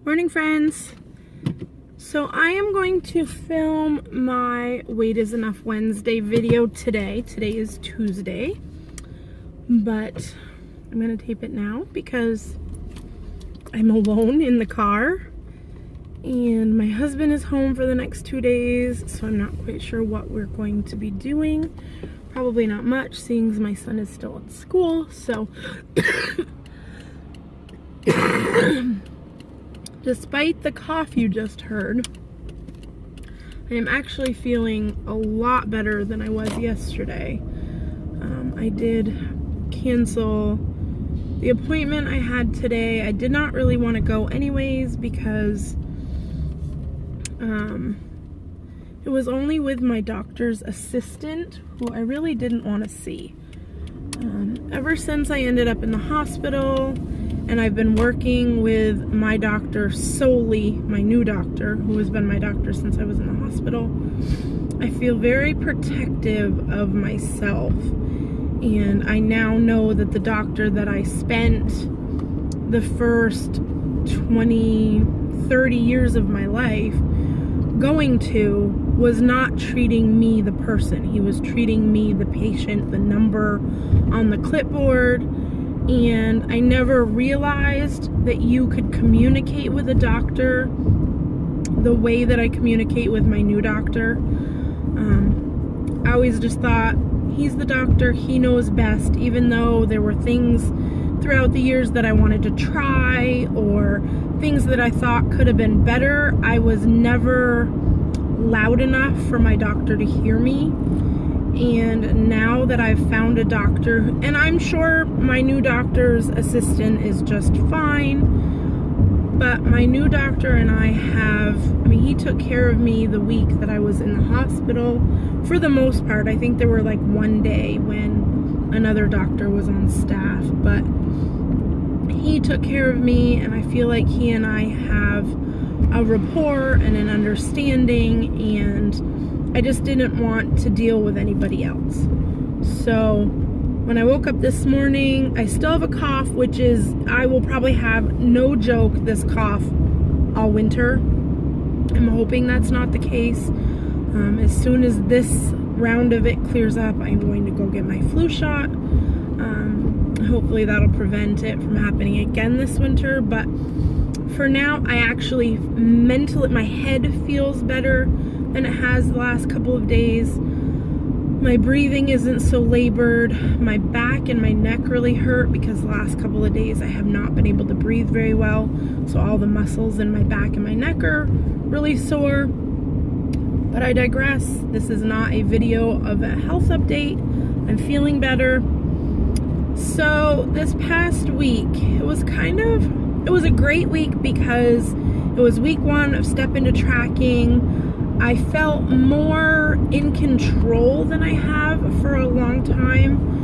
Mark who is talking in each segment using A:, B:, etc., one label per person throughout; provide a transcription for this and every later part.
A: Morning, friends. So I am going to film my Weight is Enough Wednesday video today. Today is Tuesday, but I'm going to tape it now because I'm alone in the car and my husband is home for the next 2 days, so I'm not quite sure what we're going to be doing. Probably not much, seeing as my son is still at school, so despite the cough you just heard, I am actually feeling a lot better than I was yesterday. I did cancel the appointment I had today. I did not really want to go anyways because it was only with my doctor's assistant, who I really didn't want to see. Ever since I ended up in the hospital, and I've been working with my doctor solely, my new doctor, who has been my doctor since I was in the hospital, I feel very protective of myself. And I now know that the doctor that I spent the first 20, 30 years of my life going to was not treating me, the person. He was treating me, the patient, the number on the clipboard. And I never realized that you could communicate with a doctor the way that I communicate with my new doctor. I always just thought, he's the doctor, he knows best, even though there were things throughout the years that I wanted to try or things that I thought could have been better. I was never loud enough for my doctor to hear me. And now that I've found a doctor, and I'm sure my new doctor's assistant is just fine, but my new doctor and I he took care of me the week that I was in the hospital for the most part. I think there were like one day when another doctor was on staff, but he took care of me, and I feel like he and I have a rapport and an understanding, and I just didn't want to deal with anybody else. So when I woke up this morning, I still have a cough, which is, I will probably have, no joke, this cough all winter. I'm hoping that's not the case. As soon as this round of it clears up, I'm going to go get my flu shot. Hopefully that'll prevent it from happening again this winter. But for now, I actually mentally, my head feels better than it has the last couple of days. My breathing isn't so labored. My back and my neck really hurt because the last couple of days I have not been able to breathe very well. So all the muscles in my back and my neck are really sore. But I digress. This is not a video of a health update. I'm feeling better. So this past week, it was a great week because it was week 1 of Step Into Tracking. I felt more in control than I have for a long time.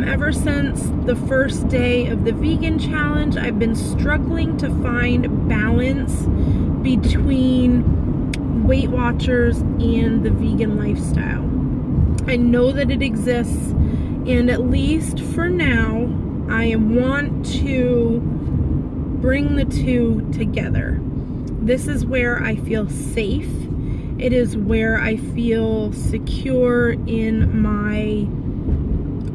A: Ever since the first day of the vegan challenge, I've been struggling to find balance between Weight Watchers and the vegan lifestyle. I know that it exists, and at least for now, I want to bring the two together. This is where I feel safe. It is where I feel secure in my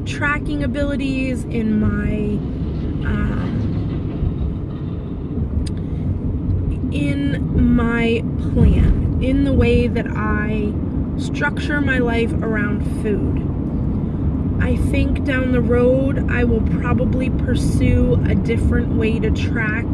A: tracking abilities, in my plan, in the way that I structure my life around food. I think down the road I will probably pursue a different way to track.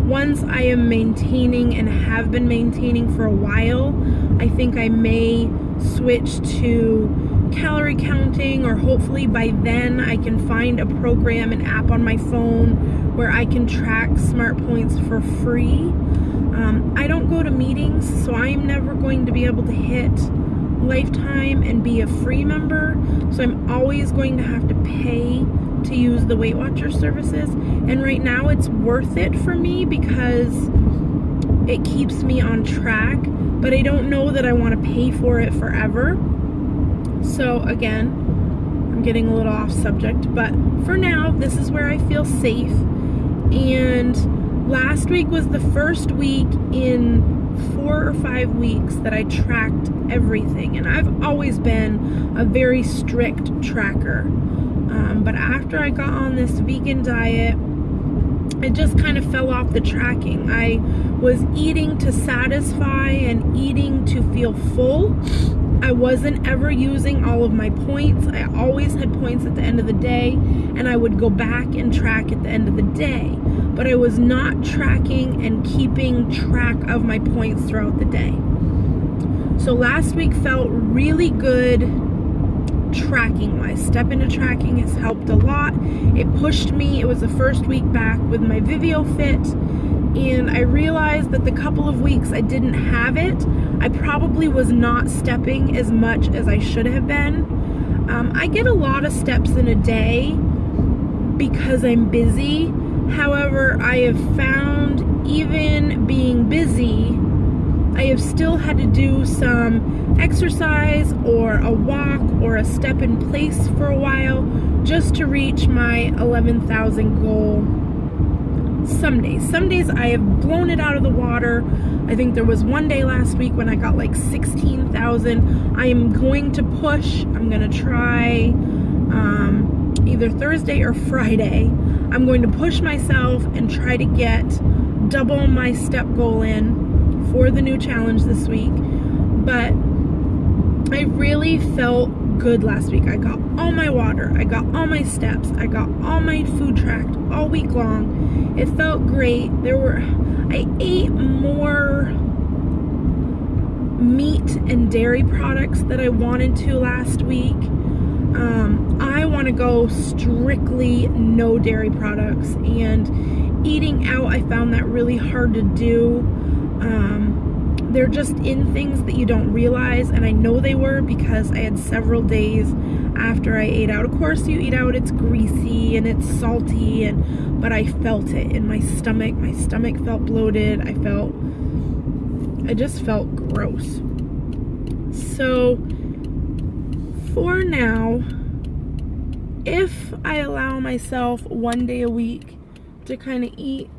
A: Once I am maintaining and have been maintaining for a while, I think I may switch to calorie counting, or hopefully by then I can find a program, an app on my phone where I can track Smart Points for free. I don't go to meetings, so I'm never going to be able to hit lifetime and be a free member, so I'm always going to have to pay to use the Weight Watcher services. And right now it's worth it for me because it keeps me on track, but I don't know that I want to pay for it forever. So again, I'm getting a little off subject, but for now, this is where I feel safe. And last week was the first week in 4 or 5 weeks that I tracked everything, and I've always been a very strict tracker, but after I got on this vegan diet, it just kind of fell off the tracking. I was eating to satisfy and eating to feel full. I wasn't ever using all of my points. I always had points at the end of the day, and I would go back and track at the end of the day. But I was not tracking and keeping track of my points throughout the day. So last week felt really good tracking-wise. Step into tracking has helped a lot. It pushed me. It was the first week back with my ViveoFit, and I realized that the couple of weeks I didn't have it, I probably was not stepping as much as I should have been. I get a lot of steps in a day because I'm busy. However, I have found even being busy, I have still had to do some exercise or a walk or a step in place for a while just to reach my 11,000 goal. Some days I have blown it out of the water. I think there was one day last week when I got like 16,000. I am going to push. I'm going to try either Thursday or Friday. I'm going to push myself and try to get double my step goal in for the new challenge this week. But I really felt good last week. I got all my water, I got all my steps, I got all my food tracked all week long. It felt great. I ate more meat and dairy products that I wanted to last week. I want to go strictly no dairy products, and eating out, I found that really hard to do. They're just in things that you don't realize, and I know they were because I had several days after I ate out. Of course, you eat out, it's greasy and it's salty, but I felt it in my stomach. My stomach felt bloated. I just felt gross. So for now, if I allow myself one day a week to kind of eat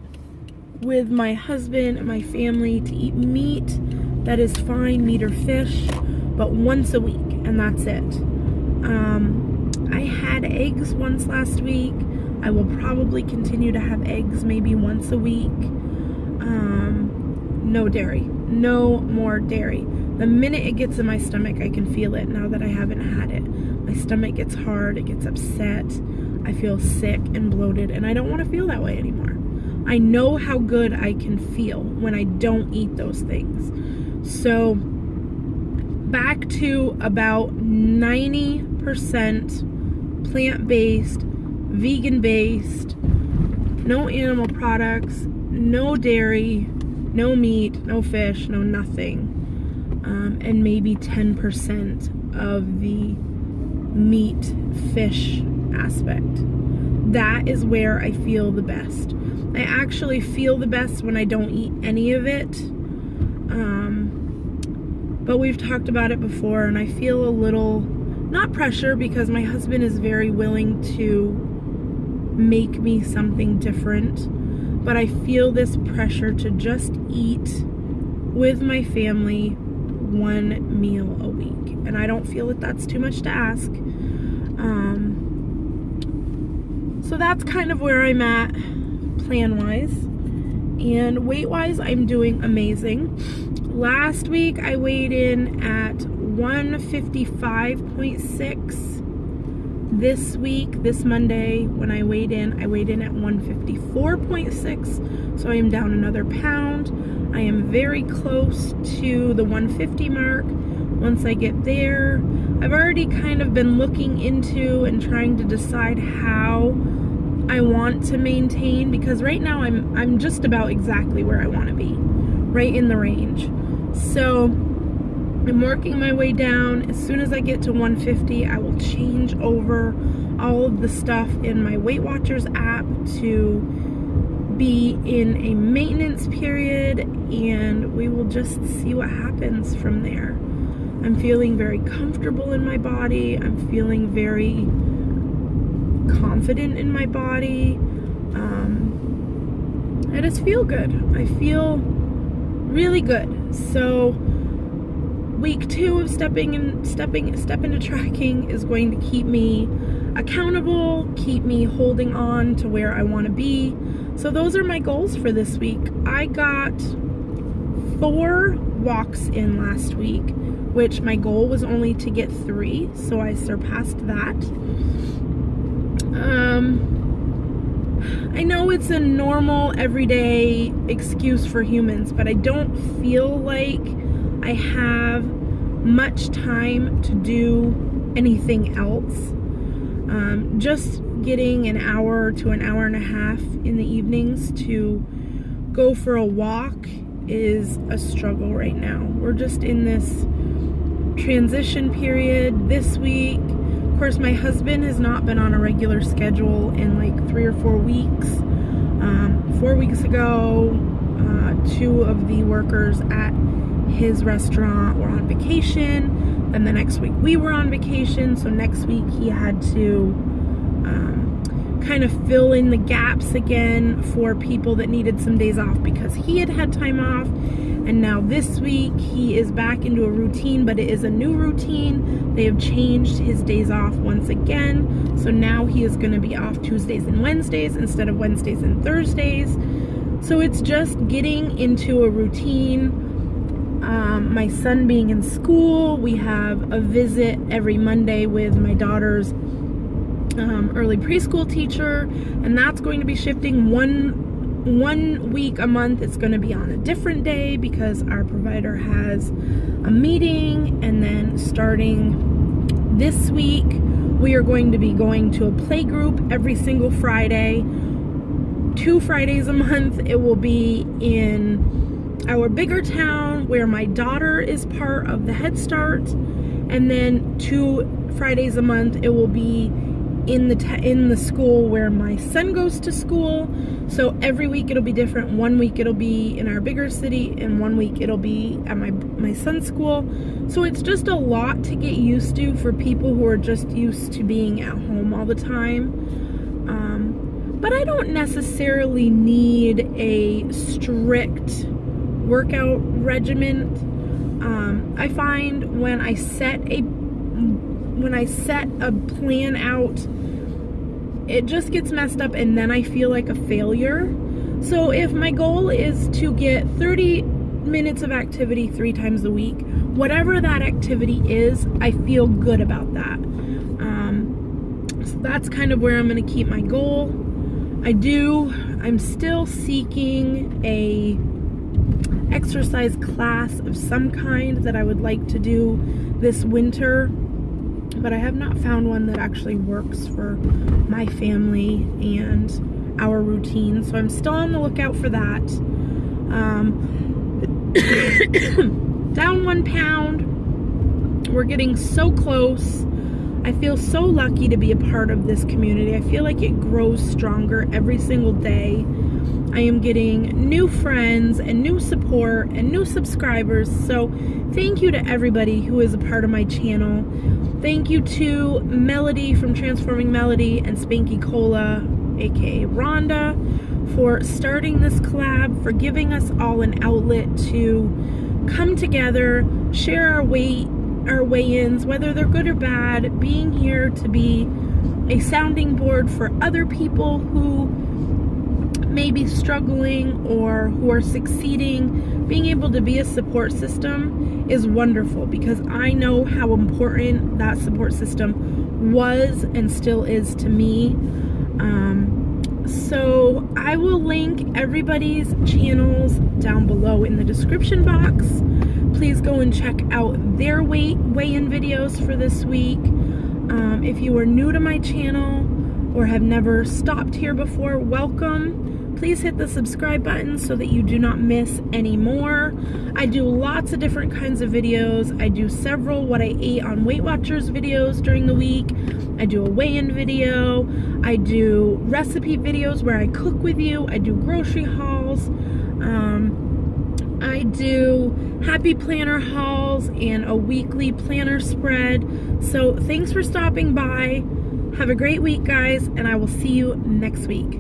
A: with my husband and my family, to eat meat, that is fine, meat or fish, but once a week, and that's it. I had eggs once last week. I will probably continue to have eggs maybe once a week. No dairy, no more dairy. The minute it gets in my stomach, I can feel it now that I haven't had it. My stomach gets hard, it gets upset, I feel sick and bloated, and I don't want to feel that way anymore. I know how good I can feel when I don't eat those things. So back to about 90% plant-based, vegan-based, no animal products, no dairy, no meat, no fish, no nothing, and maybe 10% of the meat, fish aspect. That is where I feel the best. I actually feel the best when I don't eat any of it. But we've talked about it before, and I feel a little, not pressure, because my husband is very willing to make me something different, but I feel this pressure to just eat with my family one meal a week. And I don't feel that that's too much to ask. So that's kind of where I'm at plan-wise. And weight-wise, I'm doing amazing. Last week, I weighed in at 155.6. This week, this Monday, when I weighed in at 154.6. So I am down another pound. I am very close to the 150 mark. Once I get there, I've already kind of been looking into and trying to decide how I want to maintain, because right now I'm just about exactly where I want to be, right in the range. So I'm working my way down. As soon as I get to 150, I will change over all of the stuff in my Weight Watchers app to be in a maintenance period, and we will just see what happens from there. I'm feeling very comfortable in my body. I'm feeling very confident in my body. I just feel good. I feel really good. So week 2 of step into tracking is going to keep me accountable, keep me holding on to where I want to be. So those are my goals for this week. I got 4 walks in last week, which my goal was only to get 3, so I surpassed that. I know it's a normal everyday excuse for humans, but I don't feel like I have much time to do anything else. Just getting an hour to an hour and a half in the evenings to go for a walk is a struggle right now. We're just in this transition period this week. Of course, my husband has not been on a regular schedule in like 3 or 4 weeks. 4 weeks ago, 2 of the workers at his restaurant were on vacation, and the next week we were on vacation, so next week he had to kind of fill in the gaps again for people that needed some days off because he had time off. And now this week he is back into a routine, but it is a new routine. They have changed his days off once again, so now he is going to be off Tuesdays and Wednesdays instead of Wednesdays and Thursdays. So it's just getting into a routine. My son being in school, we have a visit every Monday with my daughter's early preschool teacher, and that's going to be shifting one week a month. It's going to be on a different day because our provider has a meeting. And then starting this week, we are going to be going to a play group every single Friday. 2 Fridays a month it will be in our bigger town where my daughter is part of the Head Start, and then 2 Fridays a month it will be in the school where my son goes to school. So every week it'll be different. 1 week it'll be in our bigger city, and 1 week it'll be at my son's school. So it's just a lot to get used to for people who are just used to being at home all the time. But I don't necessarily need a strict workout regimen. I find when I set a plan out, it just gets messed up, and then I feel like a failure. So if my goal is to get 30 minutes of activity 3 times a week, whatever that activity is, I feel good about that. So that's kind of where I'm going to keep my goal. I'm still seeking a exercise class of some kind that I would like to do this winter, but I have not found one that actually works for my family and our routine, so I'm still on the lookout for that. Down 1 pound. We're getting so close. I feel so lucky to be a part of this community. I feel like it grows stronger every single day. I am getting new friends and new support and new subscribers, so thank you to everybody who is a part of my channel. Thank you to Melody from Transforming Melody and Spanky Cola, aka Rhonda, for starting this collab, for giving us all an outlet to come together, share our weigh-ins, whether they're good or bad, being here to be a sounding board for other people who may be struggling or who are succeeding. Being able to be a support system is wonderful because I know how important that support system was and still is to me. So I will link everybody's channels down below in the description box. Please go and check out their weigh-in videos for this week. If you are new to my channel or have never stopped here before, welcome. Please hit the subscribe button so that you do not miss any more. I do lots of different kinds of videos. I do several what I ate on Weight Watchers videos during the week. I do a weigh-in video. I do recipe videos where I cook with you. I do grocery hauls. I do happy planner hauls and a weekly planner spread. So thanks for stopping by. Have a great week, guys, and I will see you next week.